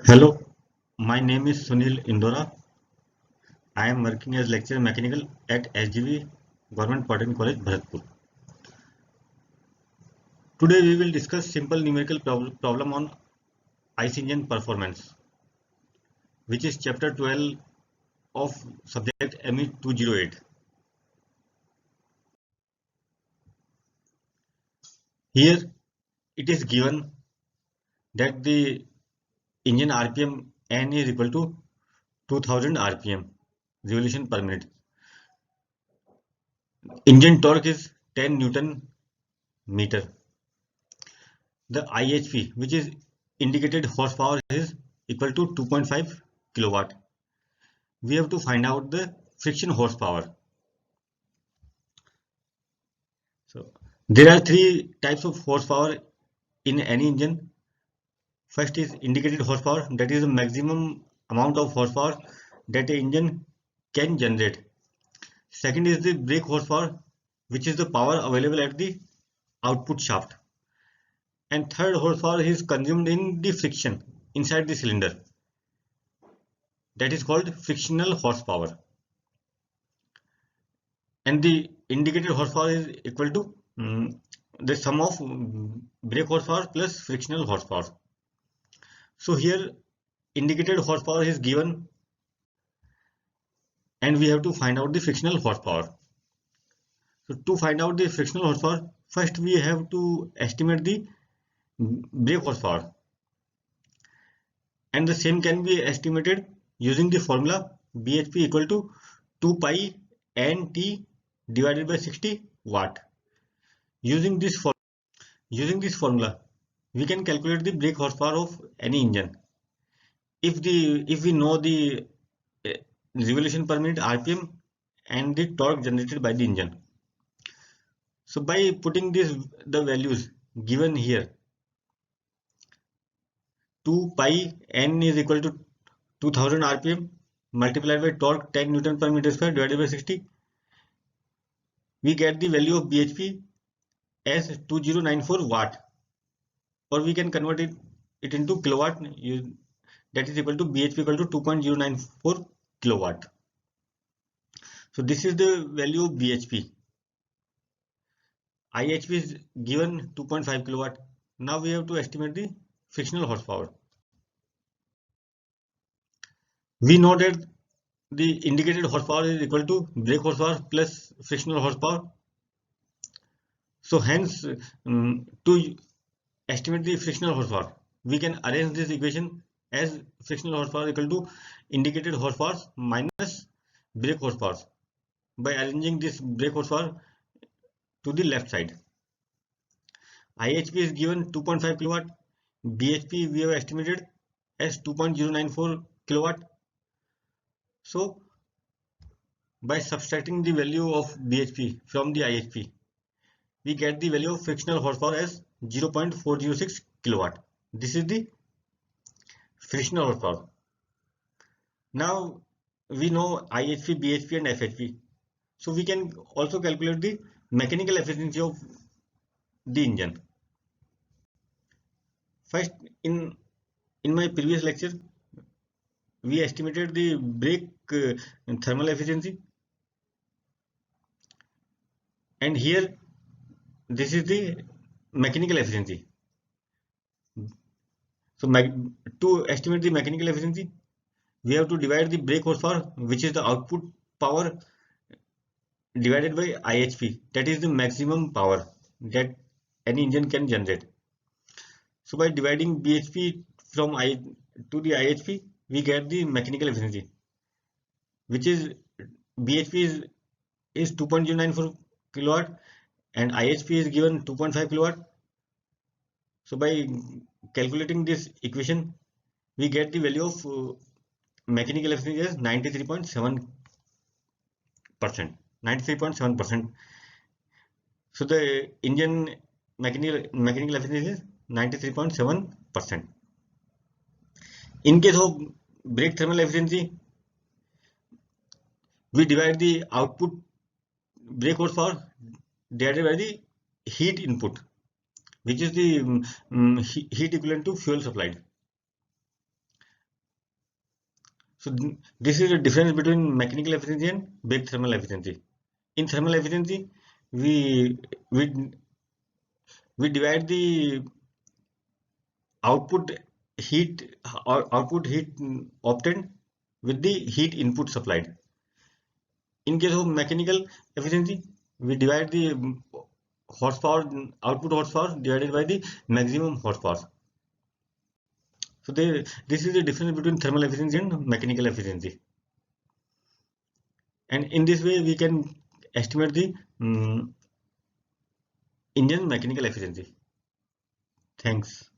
Hello, my name is Sunil Indora. I am working as lecturer mechanical at SGV Government Polytechnic College, Bharatpur. Today we will discuss simple numerical problem on IC engine performance, which is chapter 12 of subject ME 208. Here it is given that the engine RPM N is equal to 2000 RPM revolution per minute. Engine torque is 10 Newton meter. The IHP, which is indicated horsepower, is equal to 2.5 kilowatt. We have to find out the friction horsepower. So there are three types of horsepower in any engine. First is indicated horsepower, that is the maximum amount of horsepower that an engine can generate. Second is the brake horsepower, which is the power available at the output shaft. And third horsepower is consumed in the friction inside the cylinder. That is called frictional horsepower. And the indicated horsepower is equal to the sum of brake horsepower plus frictional horsepower. So here indicated horsepower is given and we have to find out the frictional horsepower. So to find out the frictional horsepower, first we have to estimate the brake horsepower, and the same can be estimated using the formula BHP equal to 2 pi NT divided by 60 watt. Using this formula, we can calculate the brake horsepower of any engine. If we know the revolution per minute RPM and the torque generated by the engine. So by putting the values given here, 2 pi N is equal to 2000 RPM multiplied by torque 10 Newton per meter square divided by 60, we get the value of BHP as 2094 watt, or we can convert it into kilowatt. That is equal to BHP equal to 2.094 kilowatt. So this is the value of BHP. IHP is given 2.5 kilowatt. Now we have to estimate the frictional horsepower. We know that the indicated horsepower is equal to brake horsepower plus frictional horsepower. So hence, to estimate the frictional horsepower, we can arrange this equation as frictional horsepower equal to indicated horsepower minus brake horsepower by arranging this brake horsepower to the left side. IHP is given 2.5 kilowatt. BHP we have estimated as 2.094 kilowatt. So by subtracting the value of BHP from the IHP, we get the value of frictional horsepower as 0.406 kilowatt. This is the frictional horsepower. Now we know IHP, BHP and FHP. So we can also calculate the mechanical efficiency of the engine. First, in my previous lecture, we estimated the brake thermal efficiency, and here this is the mechanical efficiency. So to estimate the mechanical efficiency, we have to divide the brake horsepower, which is the output power, divided by IHP, that is the maximum power that any engine can generate. So by dividing BHP from to the IHP, we get the mechanical efficiency, which is BHP is 2.094 kilowatt and IHP is given 2.5 kilowatt. So by calculating this equation, we get the value of mechanical efficiency as 93.7%. 93.7%. So the engine mechanical efficiency is 93.7%. In case of brake thermal efficiency, we divide the output brake horsepower divided by the heat input, which is the heat equivalent to fuel supplied. So this is the difference between mechanical efficiency and brake thermal efficiency. In thermal efficiency, we we we divide the output heat or output heat obtained with the heat input supplied. In case of mechanical efficiency, we divide the horsepower output horsepower divided by the maximum horsepower. So this is the difference between thermal efficiency and mechanical efficiency. And in this way, we can estimate the engine mechanical efficiency. Thanks.